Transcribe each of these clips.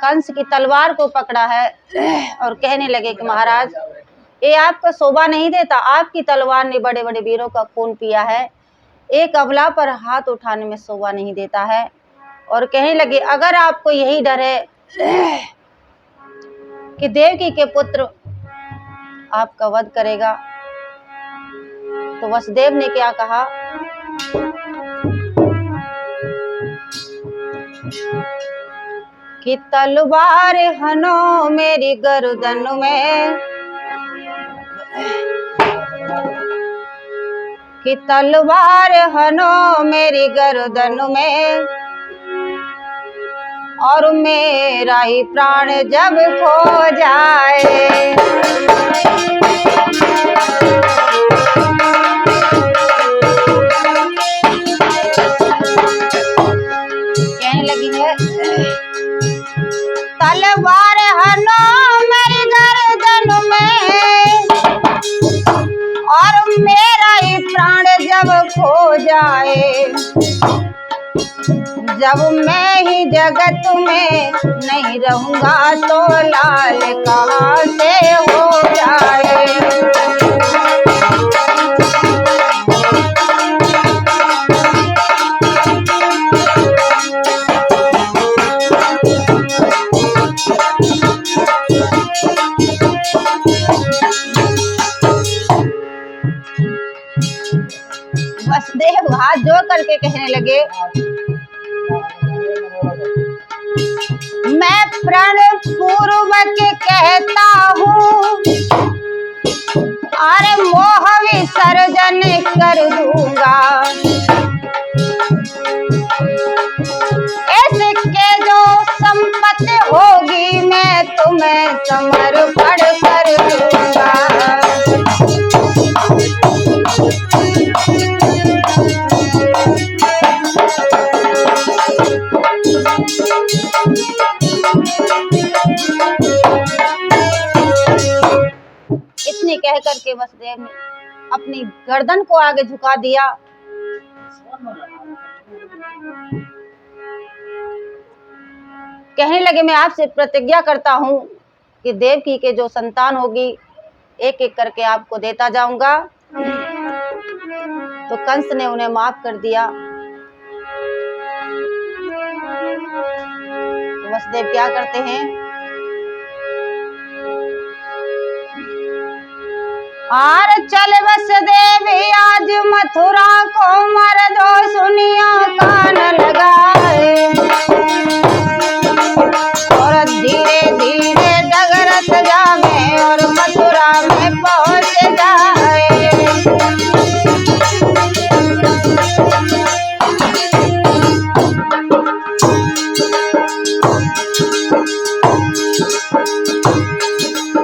कंस की तलवार को पकड़ा है और कहने लगे कि महाराज ये आपका शोभा नहीं देता, आपकी तलवार ने बड़े बड़े वीरों का खून पिया है, एक अबला पर हाथ उठाने में शोभा नहीं देता है। और कहने लगे अगर आपको यही डर है कि देवकी के पुत्र आपका वध करेगा, तो वसुदेव ने क्या कहा, कि तलवार हनो मेरी गर्दन में, कि तलवार हनो मेरी गर्दन में, और मेरा ही प्राण जब खो जाए। कहने लगी है तलवार हनो मेरी गर्दन में, और मेरा ही प्राण जब खो जाए, जब मैं ही जगत में नहीं रहूंगा तो लाल कहाँ से हो जाए। वसुदेव हाथ जोड़ करके कहने लगे, मैं प्रण पूर्वक कहता हूँ, अरे मोह विसर्जन कर दूंगा, इसके जो संपत्ति होगी मैं तुम्हें समर्पण कर दूंगा। इतने कह करके वसुदेव ने अपनी गर्दन को आगे झुका दिया। कहने लगे मैं आपसे प्रतिज्ञा करता हूं कि देवकी के जो संतान होगी एक एक करके आपको देता जाऊंगा। तो कंस ने उन्हें माफ कर दिया। तो वसुदेव क्या करते हैं, आर चल वसुदेव आज मथुरा को मर दो, सुनिया कान लगाए, और धीरे धीरे डगरत जावे और मथुरा में पहुंच जाए।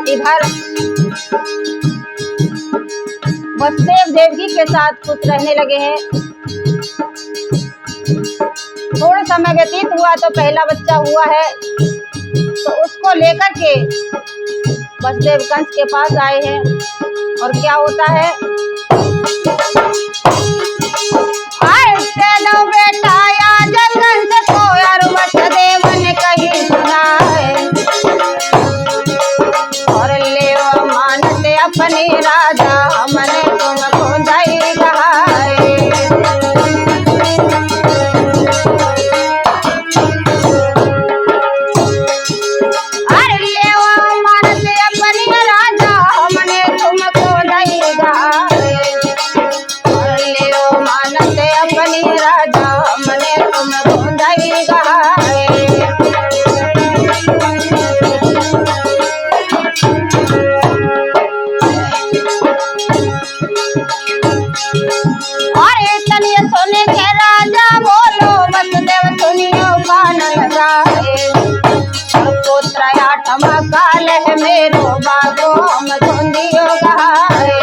इधर वसुदेव देवकी के साथ खुश रहने लगे हैं। थोड़ा समय व्यतीत हुआ तो पहला बच्चा हुआ है, तो उसको लेकर के वसुदेव कंस के पास आए हैं। और क्या होता है, चलो बेटा या जंगल से को यार वसुदेव ने कहीं सुना है, और ले मानते अपने राजा हमने तुमको दई गहाए। अरे ले मानते अपने राजा हमने तुमको दई गहाए, और ले मानते अपने राजा हमने तुमको दई गहाए। सोने के राजा बोलो वसुदेव सुनियो कान लगाए, पुत्र आठम काल है मेरो बागो हम धुंधियो गहाए।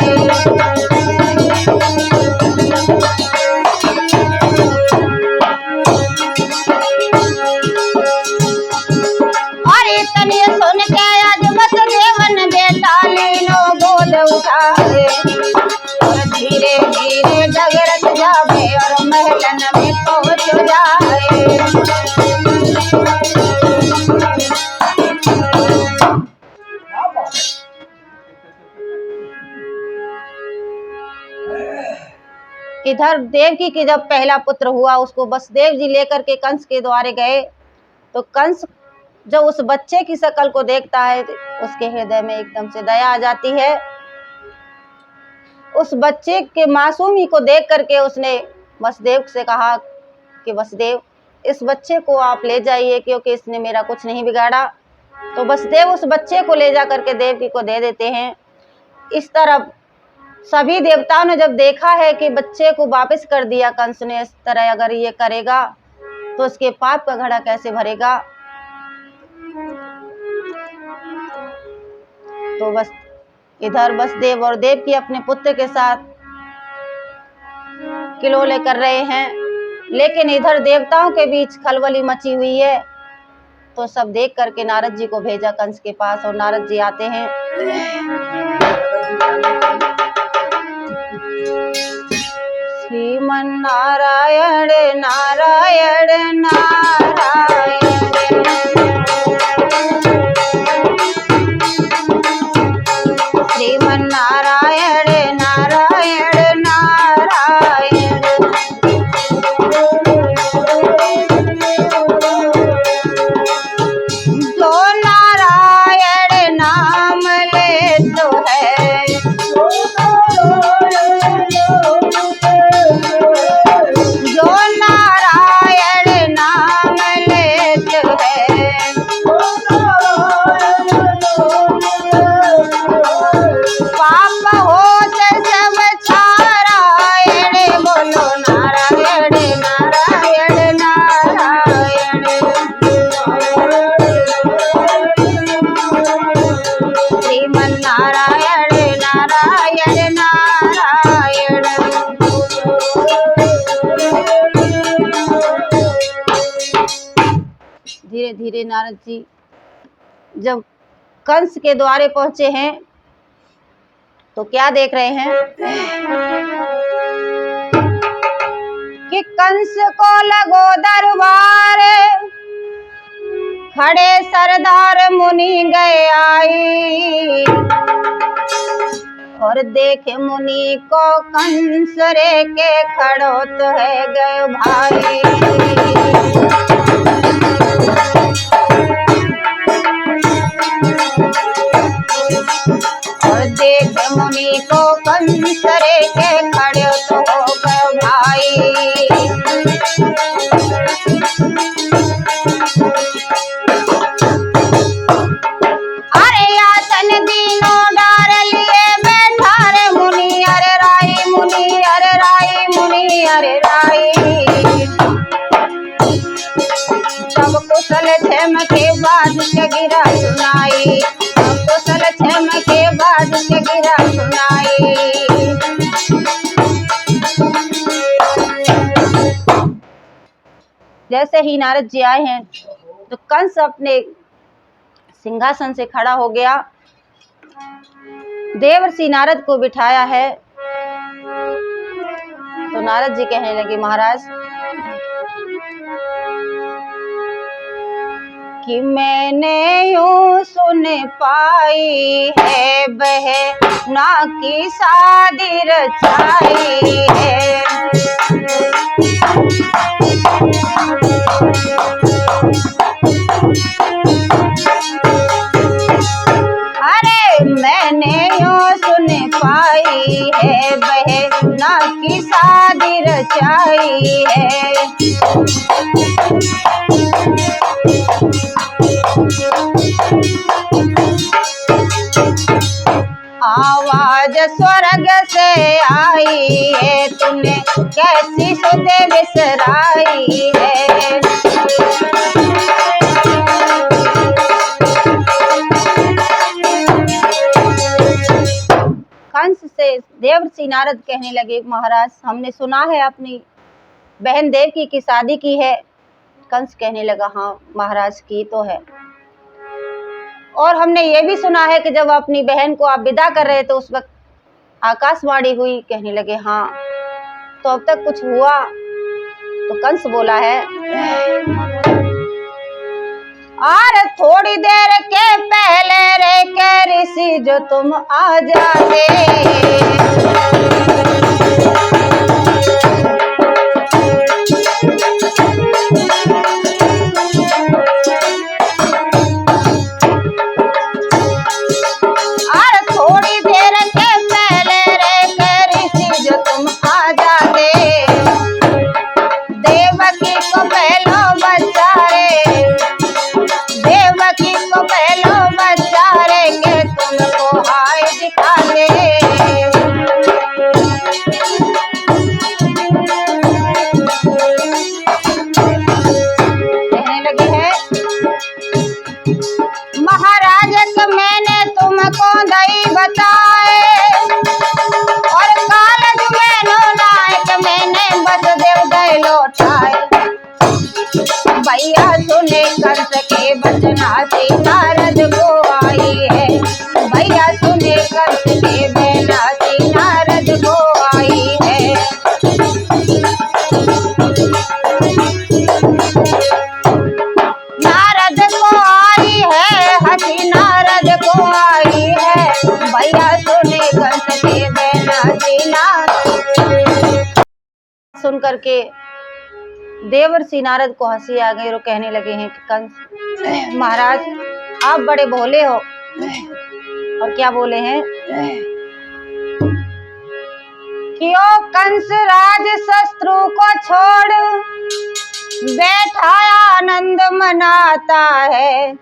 और इतनी सुन के आज वसुदेव ने बेटा लीनो गोद उठाए, धीरे धीरे डगरत जावे और महलन में पहुंच जाए। इधर देवकी की जब पहला पुत्र हुआ उसको वसुदेव जी लेकर के कंस के द्वारे गए, तो कंस जब उस बच्चे की शक्ल को देखता है तो उसके हृदय में एकदम से दया आ जाती है। उस बच्चे के मासूमी को देख करके उसने वसुदेव से कहा कि वसुदेव, इस बच्चे को आप ले जाइए क्योंकि इसने मेरा कुछ नहीं बिगाड़ा। तो वसुदेव उस बच्चे को ले जा करके देवकी को दे देते हैं। इस तरह सभी देवताओं ने जब देखा है कि बच्चे को वापस कर दिया कंस ने, इस तरह अगर ये करेगा तो उसके पाप का घड़ा कैसे भरेगा। तो बस इधर वसुदेव और देवकी अपने पुत्र के साथ किलोले कर रहे हैं, लेकिन इधर देवताओं के बीच खलबली मची हुई है। तो सब देख करके नारद जी को भेजा कंस के पास, और नारद जी आते हैं। श्रीमन नारायण नारायण नारायण, श्रीमन नारायण नारायण नारायण, जो नारायण नाम ले तो है, जो नारायण नाम लेत है, पाप होत सब छारायण, बोलो नारायण नारायण नारायण, श्रीमन नारायण नारायण नारायण। धीरे धीरे नारद जी जब कंस के द्वारे पहुंचे हैं तो क्या देख रहे हैं कि कंस को लगो दरबार, खड़े सरदार मुनि गए आई, और देखे मुनि को कंस रे के खड़ो तो है गए भाई, और देख मुनि को कंस रे के खड़े तो हो गए भाई। अरे आसन दीनों डार लिए बैठा रे मुनि, अरे राई मुनि, अरे राई मुनि, अरे राई, सब कुशल क्षेम के बाद के गिरा सुनाई, सब कुशल क्षेम के बाद के गिरा सुनाई। जैसे ही नारद जी आए हैं तो कंस अपने सिंहासन से खड़ा हो गया, देवर्षि नारद को बिठाया है। तो नारद जी कहने लगे, महाराज कि मैंने यूं सुन पाई है बहना की शादी रचाई है, अरे मैंने यूं सुन पाई है बहना की शादी रचाई है, आवाज स्वर्ग से आई है, तूने कैसी सुध बिसराई है, कंस से देवर्षि नारद कहने लगे, महाराज हमने सुना है अपनी बहन देवकी की शादी की है। कंस कहने लगा, हाँ महाराज की तो है, और हमने ये भी सुना है कि जब अपनी बहन को आप विदा कर रहे तो उस वक्त आकाशवाणी हुई। कहने लगे, हाँ तो अब तक कुछ हुआ? तो कंस बोला है, और थोड़ी देर के पहले रे के ऋषि जो तुम आ जाते, महाराज के मैंने तुमको दई बताए, और कालज में नो नायक मैंने बसदेव गए लौटाए। भैया सुने कंस के बचना से नारद को आई है, भैया सुने कंस के बचना से नारद को आई है। नारद को आई है, हंसी नारद को आई है, भैया सुने कंस के बचना से नारद। सुन करके देवर्षि नारद को हंसी आ गई और कहने लगे हैं कि कंस महाराज आप बड़े भोले हो। और क्या बोले हैं, क्यों कंस राज शत्रु को छोड़ बैठा आनंद मनाता है।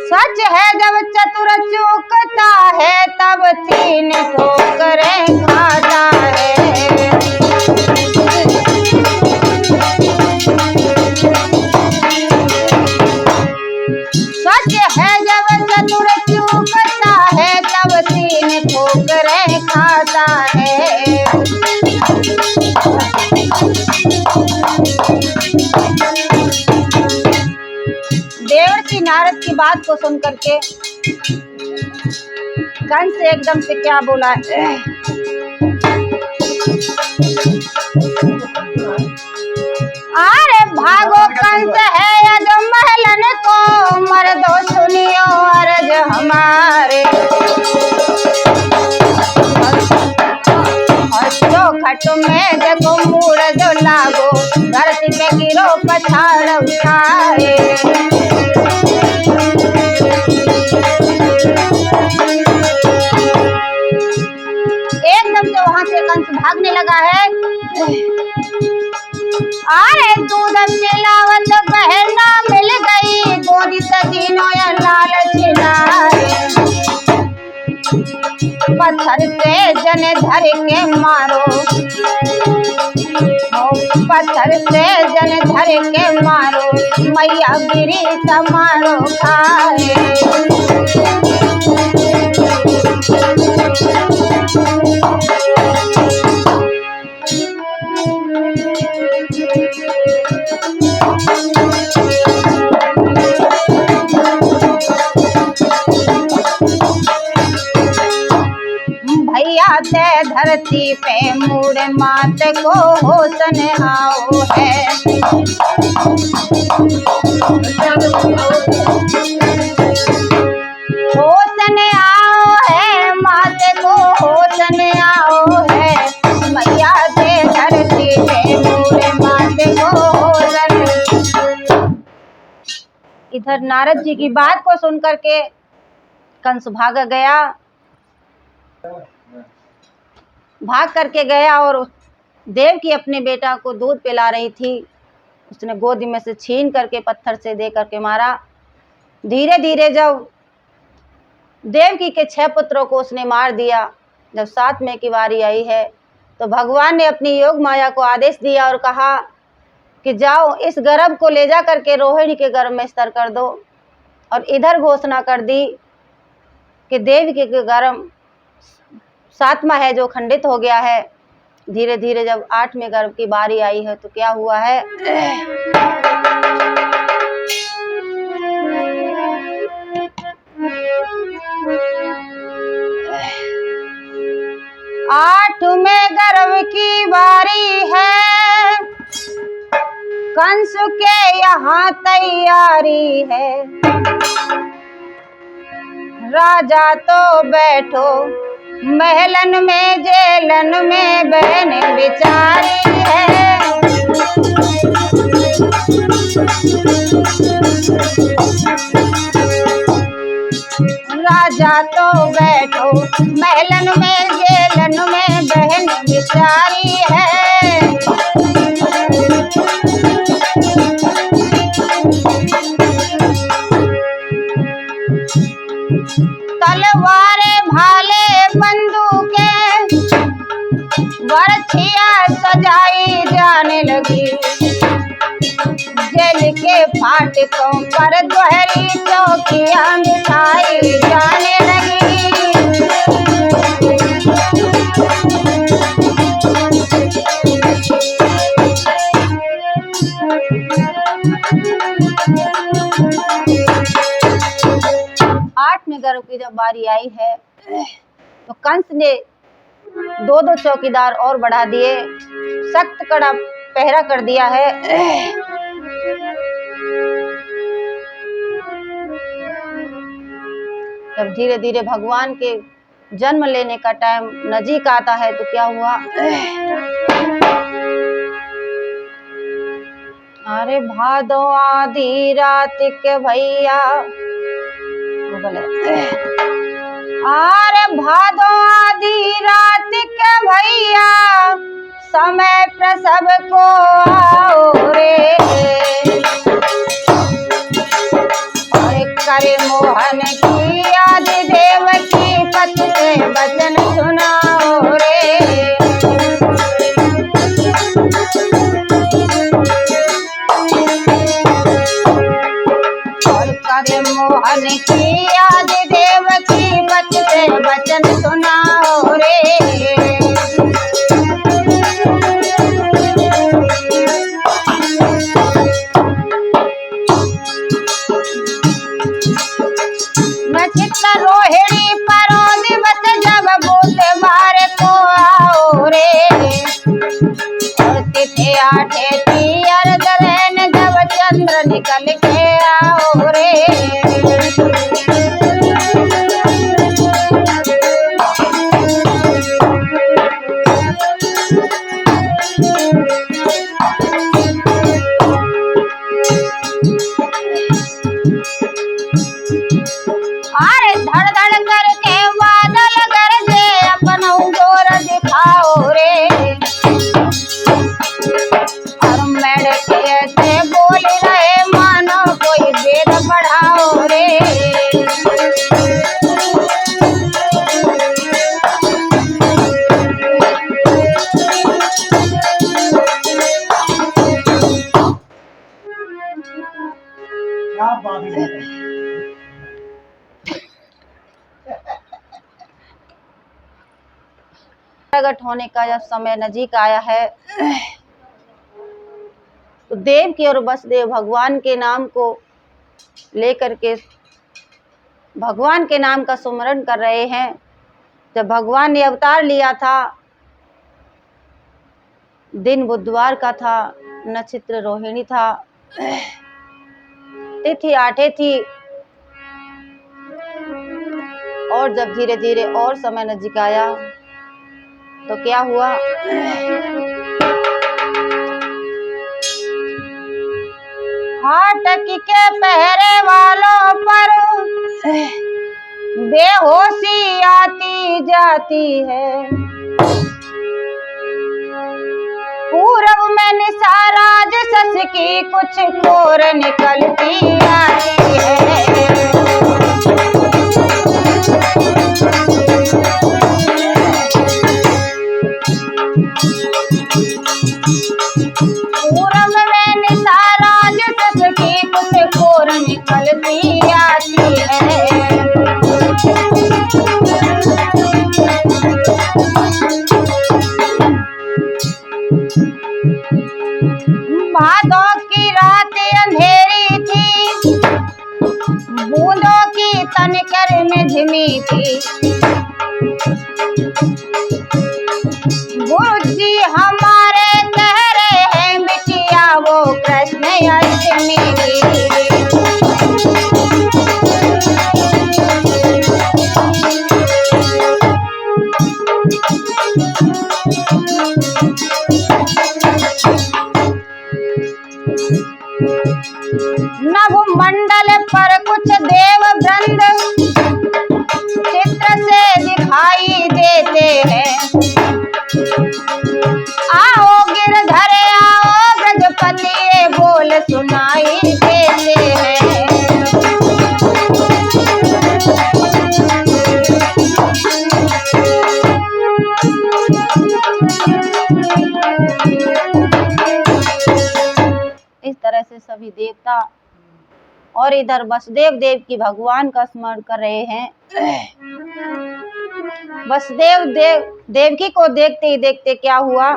सच है जब चतुर चूकता है तब तीन ठोकरें खाता है। सच है जब चतुर चूकता है तब तीन ठोकरें खाता है। देवर्षि नारद की बात को सुन करके कंस एकदम से क्या बोला, अरे भागो कंस है यज महलन को, मर्दो सुनियो अर्ज हमारे। खट में देखो मूड़ जो लागो, धरती पे गिरो पछाड़ उठाए। एकदम से वहां से कंस भागने लगा है। अरे दूध मिलावत बहना मिल गई, गोदी सजीनो या लाल छिनाए। पत्थर से जन धर के मारो, पत्थर से जन धर के मारो, मैया गिरी समारो खाए। भैया ते धरती पे मूड मात को होसन आओ है। होसन आओ है, मात को होसन आओ है, मैया ते धरती पे मूड मात को होसन। इधर नारद जी की बात को सुन करके कंस भाग करके गया और देव की अपने बेटा को दूध पिला रही थी, उसने गोदी में से छीन करके पत्थर से दे करके मारा। धीरे धीरे जब देवकी के 6 पुत्रों को उसने मार दिया, जब 7वें की बारी आई है तो भगवान ने अपनी योग माया को आदेश दिया और कहा कि जाओ इस गर्भ को ले जा करके रोहिणी के गर्भ में स्तर कर दो। और इधर घोषणा कर दी कि देवकी के गर्भ 7वां है जो खंडित हो गया है। धीरे धीरे जब 8वें गर्भ की बारी आई है तो क्या हुआ है, आठवें गर्भ की बारी है, कंस के यहाँ तैयारी है। राजा तो बैठो महलन में, जेलन में बहन बिचारी है। राजा तो बैठो महलन में, जेलन में बहन बिचारी है। तलवारे भाले बंदूकें बरछियां सजाई जाने लगी, जेल के फाटकों पर दोहरी चौकियां बिछाई जाने लगी। आठवें गर्भ की जब बारी आई है तो कंस ने दो दो चौकीदार और बढ़ा दिए, सख्त कड़ा पहरा कर दिया है। जब धीरे धीरे भगवान के जन्म लेने का टाइम नजदीक आता है तो क्या हुआ, अरे भादो आधी रात के भैया, अरे भादो आधी रात के भैया, समय प्रसव को आओ रे। अरे करे मोहन की आदि देव की पत से वचन सुनाओ रे। और करे मोहन की आदि देव की पत से वचन सुनाओ रे। रोहिणी परो दिवस जब बुधवार को आओ रे। और तिथि आठे थी अर्धरैन जब चंद्र निकल के आओ रे। प्रकट होने का जब समय नजदीक आया है तो देव की और वसुदेव भगवान के नाम को लेकर के भगवान के नाम का सुमरन कर रहे हैं। जब भगवान ने अवतार लिया था, दिन बुधवार का था, नक्षत्र रोहिणी था, तिथि आठे थी। और जब धीरे धीरे और समय नजदीक आया तो क्या हुआ, फाटक के पहरे वालों पर बेहोशी आती जाती है। पूरब में निसाराज सस की कुछ कोर निकलती आती है। पूरब में निसाराज सस की कुछ कोर निकलती आती है। भादों की रात अंधेरी थी, बूंदों की तनकर में झिमी थी। गुरुजी हमारे कह रहे हैं बिटिया वो कृष्ण अष्टमी की। नभ मंडल पर कुछ देव वृंद चित्र से दिखाई देते हैं। आओ गिरधर आओ ब्रजपति ये बोल सुनाई देते हैं। इस तरह से सभी देवता और इधर वसुदेव देव की भगवान का स्मरण कर रहे हैं। वसुदेव देवकी को देखते ही देखते क्या हुआ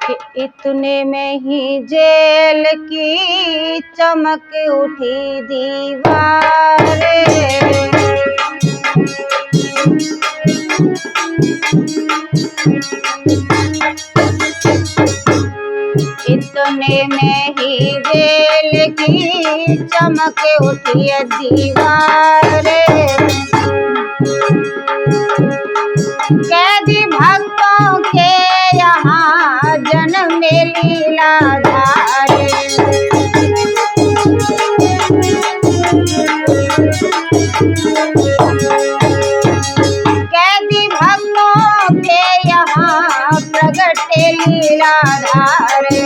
कि इतने में ही जेल की चमक उठी दीवारें। इतने में ही जेल की चमक उठी दीवारें। कैदी भक्तों के यहाँ जन्म लीला धारे। कैदी भक्तों के यहाँ प्रगट लीला धारे।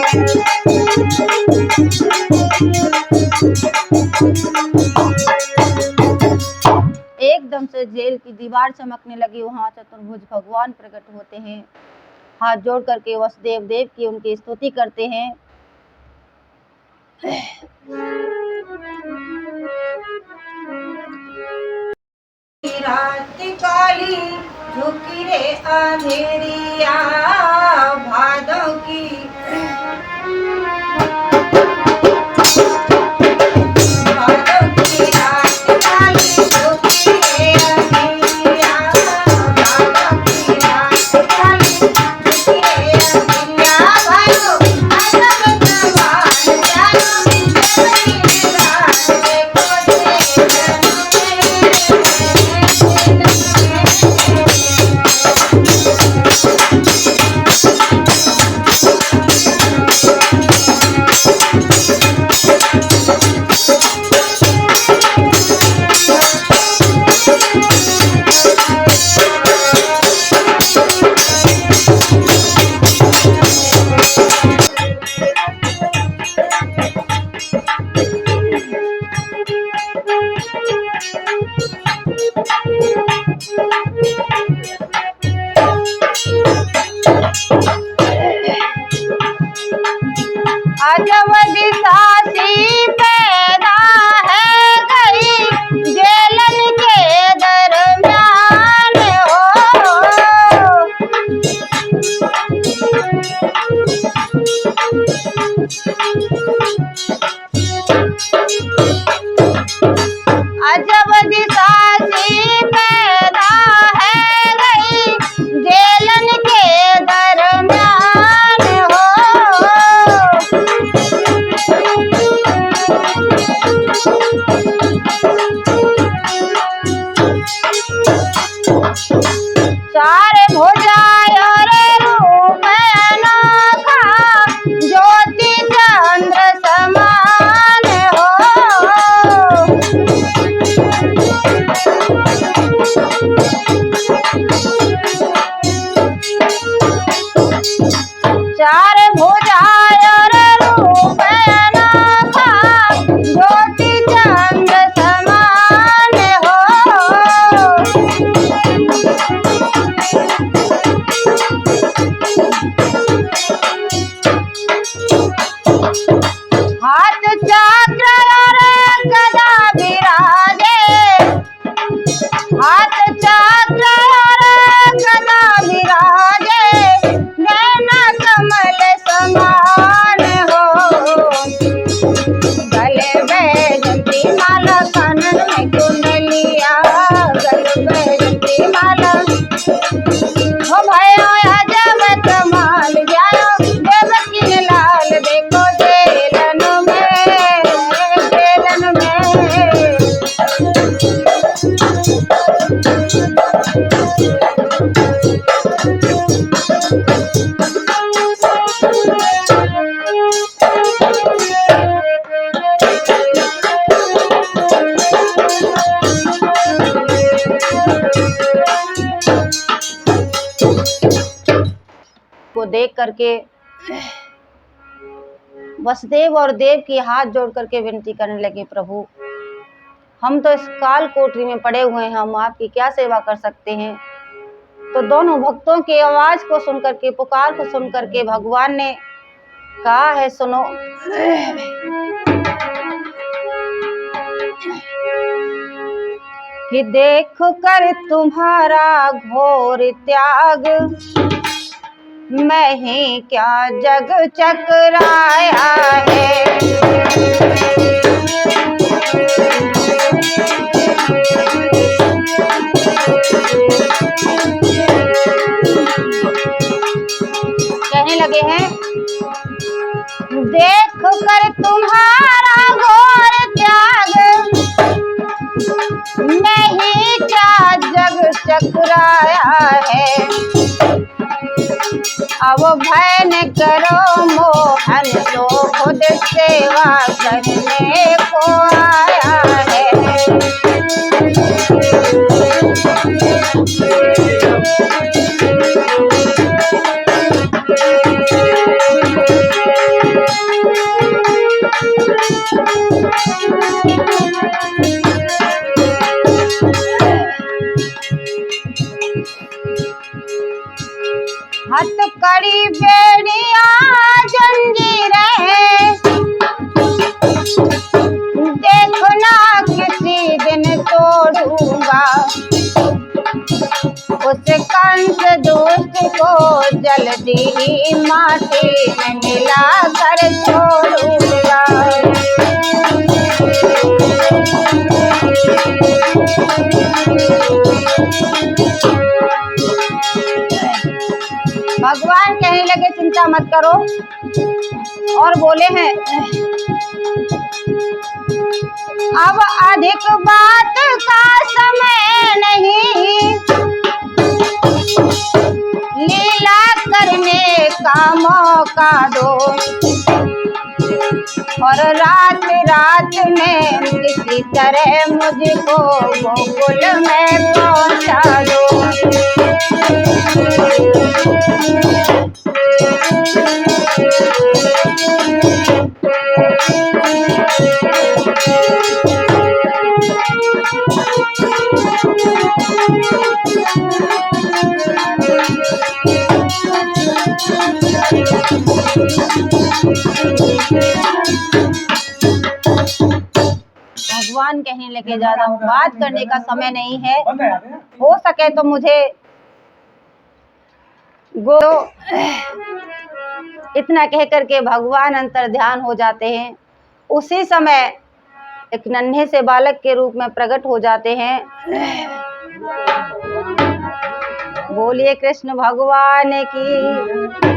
एकदम से जेल की दीवार चमकने लगी। वहां चतुर्भुज भगवान प्रकट होते हैं, हाथ जोड़ करके वसुदेव देव की उनकी स्तुति करते हैं। रात काली झुकी रे अंधेरिया भादों की। अजवदी सासी पैदा है गई जेलन के दरम्यान हो। अजवदी सासी पैदा है गई जेलन के दरम्यान हो। चार भुजाएं और रूप अनोखा ज्योति चंद्र समान हो। चार भुजाएं और रूप अनोखा ज्योति चंद्र समान हो। हाथ चक्र और गदा विराजे। हाथ चक्र और गदा विराजे नैना कमल समान हो। गले बैजंती माला कानन में कुंडलिया। गले बैजंती माला हो भयो अजब कमाल जायो देवकी ने लाल देखो जेलन में जेलन में। को देख करके वसुदेव और देव की हाथ जोड़ करके विनती करने लगे, प्रभु हम तो इस काल कोठरी में पड़े हुए हैं, हम आपकी क्या सेवा कर सकते हैं। तो दोनों भक्तों की आवाज को सुन करके, पुकार को सुन करके भगवान ने कहा है, सुनो कि देख कर तुम्हारा घोर त्याग मैं ही क्या जग चकराया है। कहने लगे हैं देख कर तुम्हारा घोर त्याग मैं ही क्या जग चकराया है। अब भय न करो मोहन तो खुद सेवा करने को आया है। हथकड़ी बेड़िया जंजीरें देखना किसी दिन तोड़ूंगा उस कंस दुष्ट को जल्दी ही माटी में मिला कर छोड़ूंगा। भगवान कहने लगे चिंता मत करो और बोले हैं अब अधिक बात का समय नहीं लीला करने का मौका दो और रात रात में किसी तरह मुझको गोकुल में पहुंचा दो। भगवान कहने लगे ज्यादा बात करने का समय नहीं है, हो सके तो मुझे गो। इतना कह करके भगवान अंतर ध्यान हो जाते हैं। उसी समय एक नन्हे से बालक के रूप में प्रकट हो जाते हैं। बोलिए कृष्ण भगवान की।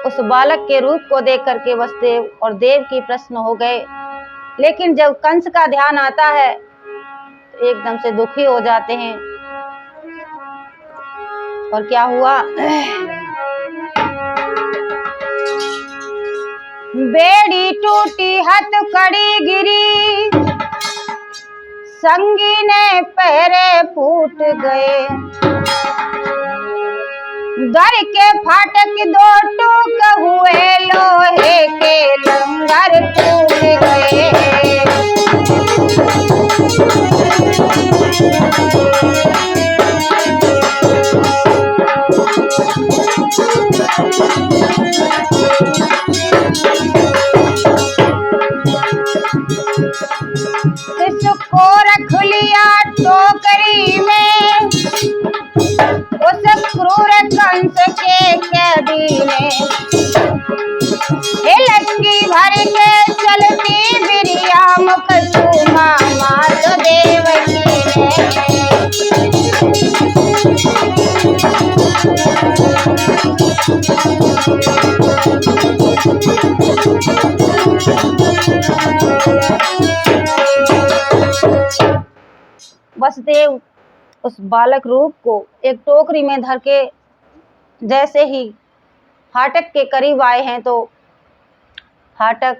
उस बालक के रूप को देख करके वसुदेव और देवकी प्रसन्न हो गए, लेकिन जब कंस का ध्यान आता है तो एकदम से दुखी हो जाते हैं। और क्या हुआ, बेड़ी टूटी हथकड़ी गिरी संगी ने पैरे फूट गए दर के फाटक दो टूक हुए लोहे के लंगर टूट गए। शिशु को रख लिया टोकरी में उस क्रूर कंस के कैदी ने हिलकी भर के चलती बिरिया मुख सुमा मात देवकी वसुदेव उस बालक रूप को एक टोकरी में धर के जैसे ही फाटक के करीब आए हैं तो फाटक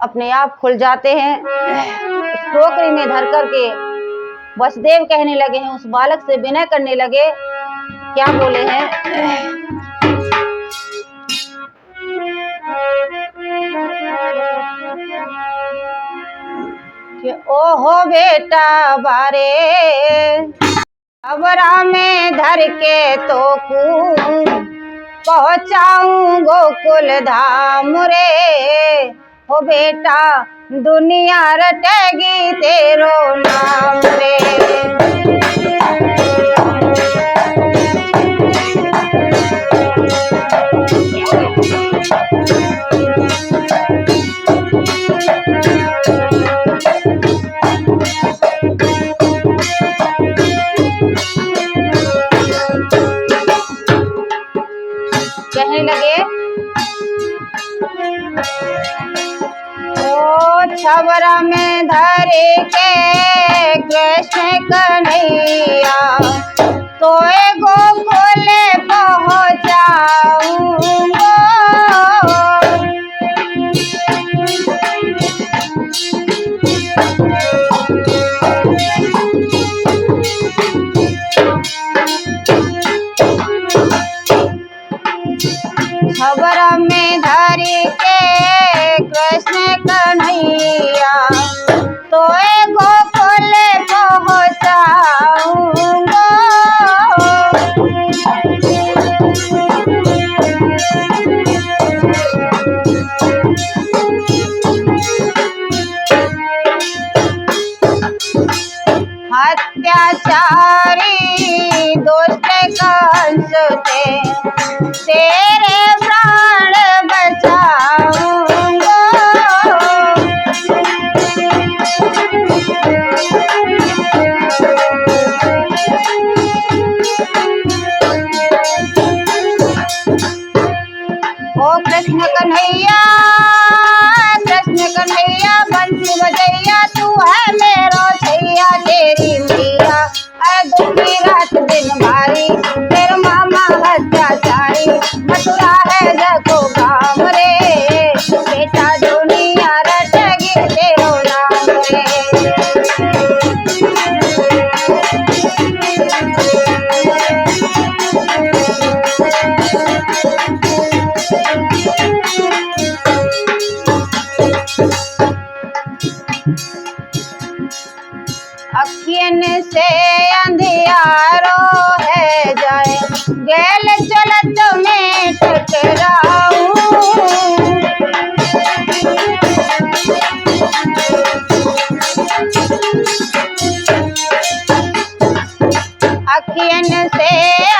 अपने आप खुल जाते हैं। उस टोकरी में धर करके वसुदेव कहने लगे हैं, उस बालक से विनय करने लगे। क्या बोले हैं, कि ओहो बेटा बारे अबरा में धर के तो पहुँचाऊं गोकुल धाम रे। हो बेटा दुनिया रटेगी तेरो नाम रे। कहने लगे ओ छबरा में धरे के कृष्ण कन्हैया तो गोकुल पहुँचाऊंगा। छबरा में धरी के कृष्ण कन्हैया तो गोकुल पहुँचाऊंगा। अत्याचारी दुष्ट कंस थे तेरे प्राण बचाऊंगा। ओ कृष्ण कन्हैया बंसी बजैया तू है मेरो छैया तेरी मैया है दुखी रात दिन भारी तेरे मामा अत्याचारी मथुरा है जगो गाँव रे बेटा दुनिया रटेगी तेरो नाम रे। अखियन से अंधियारो है जाए गैल चलत में टकराऊं। अखियन से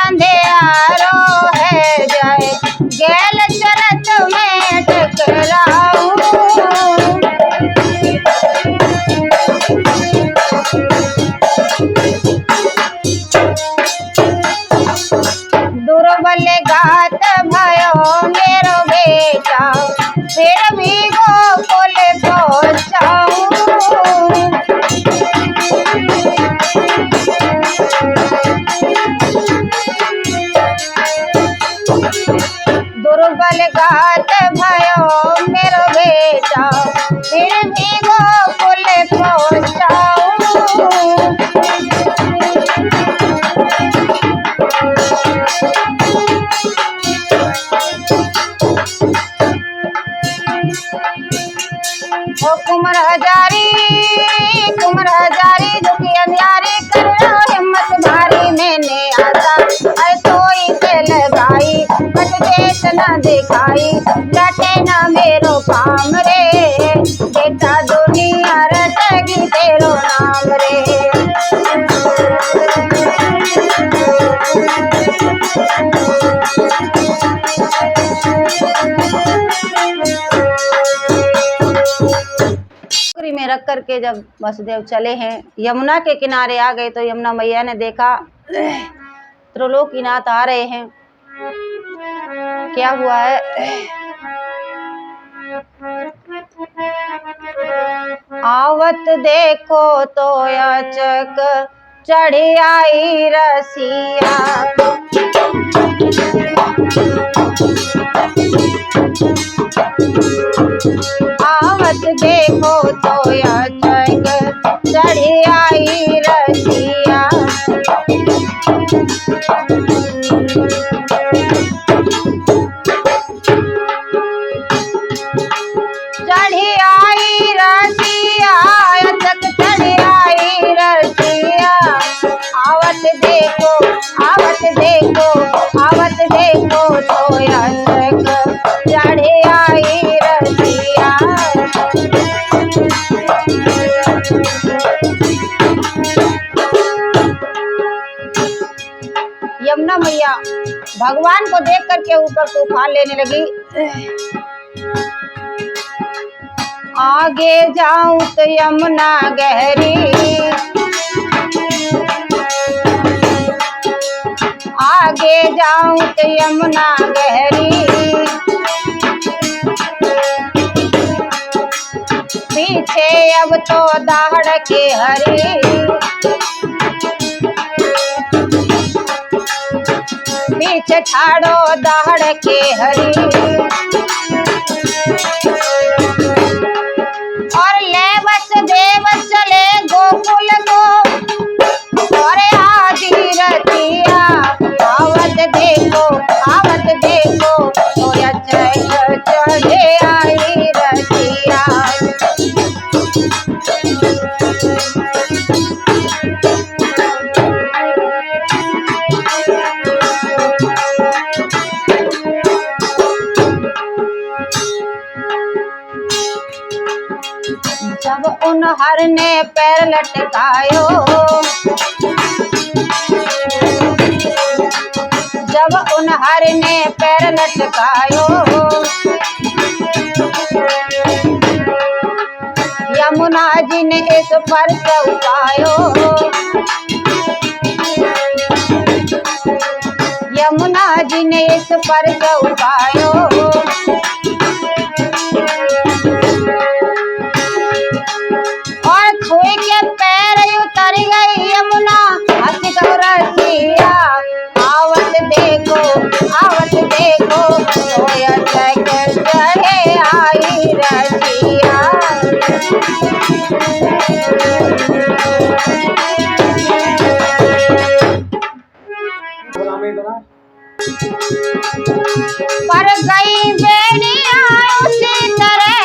अंधियारो है जाए गैल चलत में टकराऊं। दुर्बल घात भयो मेरो बेटा फिर भी गोकुल पहुँचाऊं। दुर्बल घात भयो मेरो बेटा फिर भी गोकुल पहुँचाऊं। ओ कुमर हजारी दुखी अंधारी करो हिम्मत भारी मैंने आता अरे कोई से लगाई बट देश न दिखाई लटे न मेरो काम रे बेटा दुनिया रटेगी तेरो नाम रे। में रख करके जब वसुदेव चले हैं यमुना के किनारे आ गए तो यमुना मैया ने देखा त्रिलोकीनाथ आ रहे हैं। क्या हुआ है आवत देखो तो याचक चढ़ी आई रसिया आवत देखो तो याचक चढ़ी आई रसिया चढ़ी आई रसिया याचक चढ़ी आई रसिया आवत देखो तो याचक चढ़ी भगवान को देख करके ऊपर को उफान लेने लगी। आगे जाऊं तो यमुना गहरी, आगे जाऊं तो यमुना गहरी, पीछे अब तो दाहड़ के हरी, पीछे ठाड़ो दाहड़ के हरी। और ले बस देव चले गोकुल को, और आदि रतिया आवत देखो, आवत देखो, तो चढ़े आई रतिया। जब उन हर ने पैर लटकायो, जब उन हर ने पैर लटकायो, यमुना जी ने इस पर चौकायो, यमुना जी ने इस पर चौकायो। और छुई के पैर उतर गई यमुना, हंसी तो रसिया आवत देखो, आवत देखो, सोया चढ़े आई रसिया। पर गई बेड़िया उसी तरह,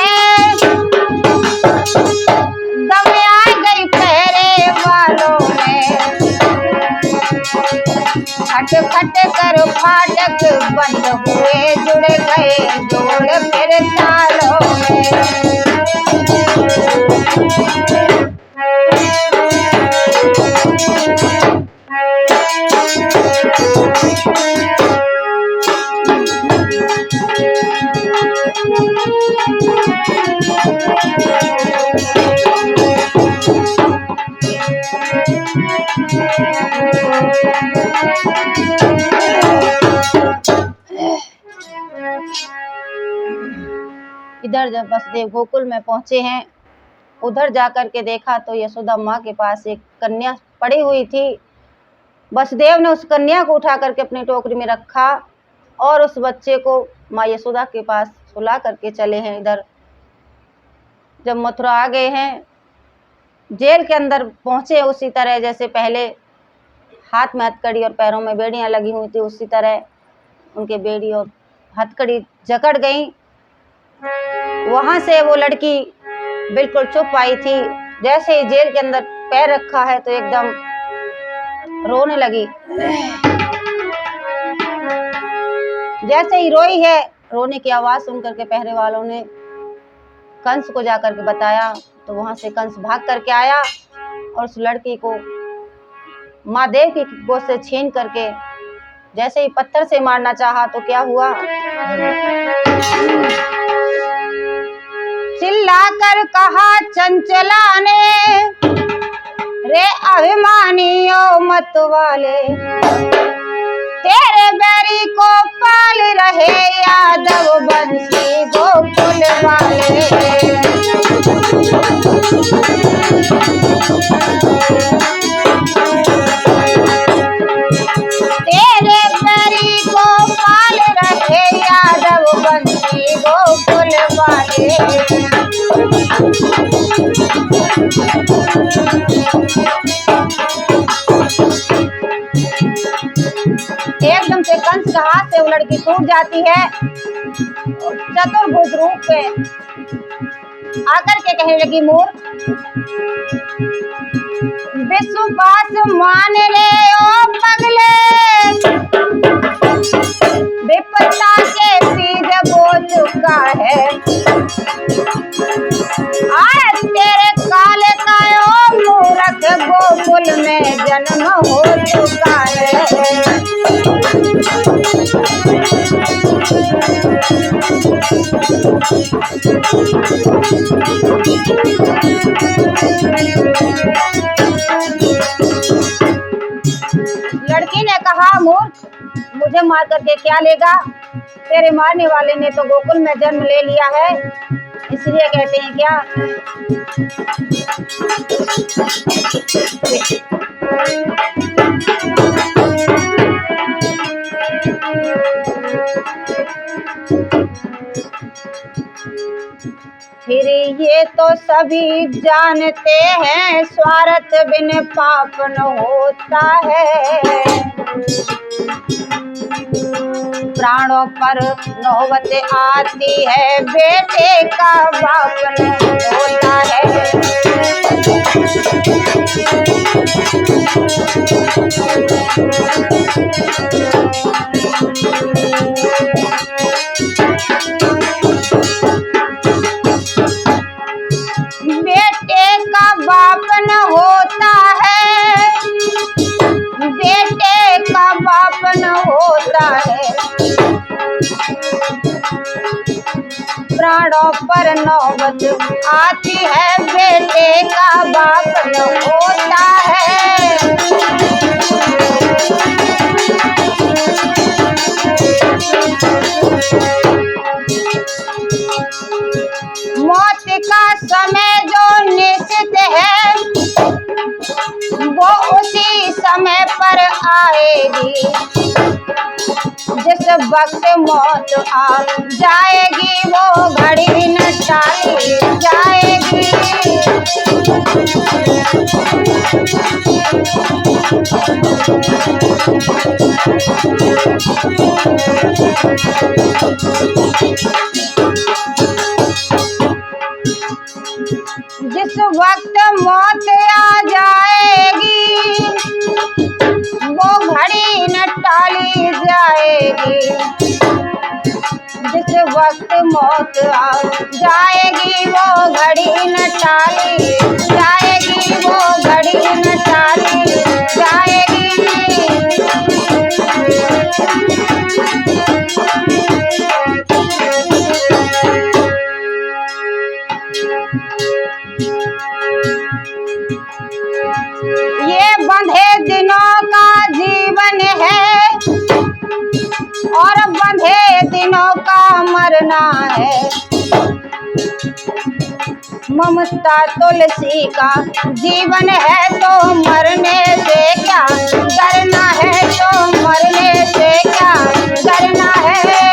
दम आ गई फेरे वालों में, खट खट कर फाटक बंद हुए, जुड़ गए जोड़ फिर तालों में। इधर जब वसुदेव गोकुल में पहुंचे हैं, उधर जाकर के देखा तो यशोदा माँ के पास एक कन्या पड़ी हुई थी। वसुदेव ने उस कन्या को उठा करके अपनी टोकरी में रखा और उस बच्चे को माँ यशोदा के पास सुला करके चले हैं। इधर जब मथुरा आ गए हैं, जेल के अंदर पहुंचे उसी तरह जैसे पहले हाथ में हथकड़ी और पैरों में बेड़ियां लगी हुई थी, उसी तरह उनके बेड़ी और हथकड़ी जकड़ गई। वहां से वो लड़की बिल्कुल चुप आई थी। जैसे ही जेल के अंदर पैर रखा है तो एकदम रोने लगी। जैसे ही रोई है, रोने की आवाज सुन करके पहरे वालों ने कंस को जाकर के बताया, तो वहां से कंस भाग करके आया और उस लड़की को माँ देव की गोद से छीन करके जैसे ही पत्थर से मारना चाहा तो क्या हुआ, चिल्लाकर कहा चंचला ने, रे अभिमानियों मत वाले, तेरे बैरी को पाल रहे यादव बंसी गोकुल वाले। तेरे बैरी को पाल रहे यादव बंसी गोकुल वाले। एकदम से कंस के हाथ से वो लड़की टूट जाती है। चतुर्भुज रूप पे आकर के कहने लगी, मूर्ख, विश्वास मान ले ओ पगले, विपत्ता के बीज बो चुका है। आज तेरे काले का ओ मूर्ख गोकुल में जन्म हो चुका है। लड़की ने कहा, मूर्ख, मुझे मार करके क्या लेगा? तेरे मारने वाले ने तो गोकुल में जन्म ले लिया है, इसलिए कहते हैं क्या? फिर ये तो सभी जानते हैं, स्वार्थ बिन पाप न होता है। प्राणों पर नौबत आती है, बेटे का बाप न होता है। बेटे का बाप न होता है, बेटे का बाप न होता है। प्राणों पर नौबत आती है, बेटे का बाप न होता है। मौत का समय जो निश्चित है, वो उसी समय पर आएगी। जिस वक्त मौत आ जाएगी, वो घड़ी न टाली जाएगी। जिस वक्त मौत आ जाएगी, वो घड़ी न टाली जाएगी। जिस वक्त मौत आ जाएगी, वो घड़ी न टाली जाएगी, वो घड़ी न टाली जाएगी। ये बंधे दिनों का जीवन है, और बंधे दिनों का मरना है। ममता तुलसी का जीवन है, तो मरने से क्या डरना है, तो मरने से क्या डरना है।